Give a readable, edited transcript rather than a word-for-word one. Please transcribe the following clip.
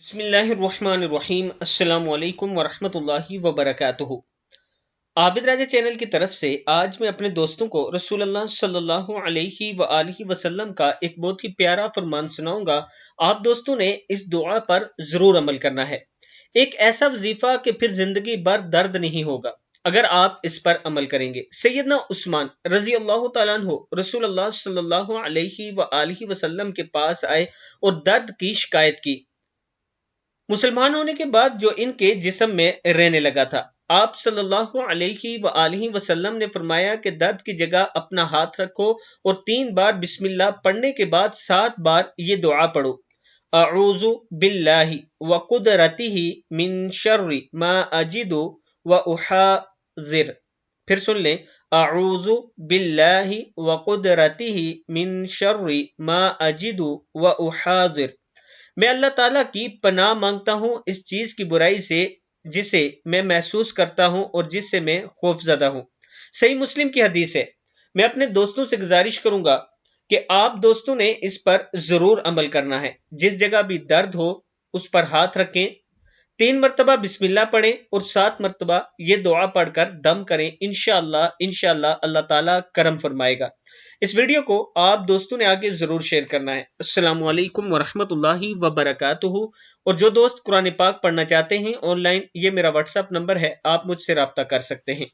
بسم اللہ الرحمن الرحیم۔ السلام علیکم ورحمۃ اللہ وبرکاتہ۔ عابد راجہ چینل کی طرف سے آج میں اپنے دوستوں کو رسول اللہ صلی اللہ علیہ وآلہ وسلم کا ایک بہت ہی پیارا فرمان سناؤں گا۔ آپ دوستوں نے اس دعا پر ضرور عمل کرنا ہے۔ ایک ایسا وظیفہ کہ پھر زندگی بھر درد نہیں ہوگا اگر آپ اس پر عمل کریں گے۔ سیدنا عثمان رضی اللہ تعالیٰ عنہ رسول اللہ صلی اللہ علیہ وآلہ وسلم کے پاس آئے اور درد کی شکایت کی، مسلمان ہونے کے بعد جو ان کے جسم میں رہنے لگا تھا۔ آپ صلی اللہ علیہ وآلہ وسلم نے فرمایا کہ درد کی جگہ اپنا ہاتھ رکھو اور 3 بار بسم اللہ پڑھنے کے بعد 7 بار یہ دعا پڑھو: اعوذ باللہ وقدرتہ من شر ما اجد واحاذر۔ پھر سن لیں: اعوذ باللہ وقدرتہ من شر ما اجد واحاذر۔ میں اللہ تعالیٰ کی پناہ مانگتا ہوں اس چیز کی برائی سے جسے میں محسوس کرتا ہوں اور جس سے میں خوف زدہ ہوں۔ صحیح مسلم کی حدیث ہے۔ میں اپنے دوستوں سے گزارش کروں گا کہ آپ دوستوں نے اس پر ضرور عمل کرنا ہے۔ جس جگہ بھی درد ہو اس پر ہاتھ رکھیں، 3 مرتبہ بسم اللہ پڑھیں اور 7 مرتبہ یہ دعا پڑھ کر دم کریں۔ انشاءاللہ اللہ تعالیٰ کرم فرمائے گا۔ اس ویڈیو کو آپ دوستوں نے آگے ضرور شیئر کرنا ہے۔ السلام علیکم ورحمۃ اللہ وبرکاتہ۔ اور جو دوست قرآن پاک پڑھنا چاہتے ہیں آن لائن، یہ میرا واٹس ایپ نمبر ہے، آپ مجھ سے رابطہ کر سکتے ہیں۔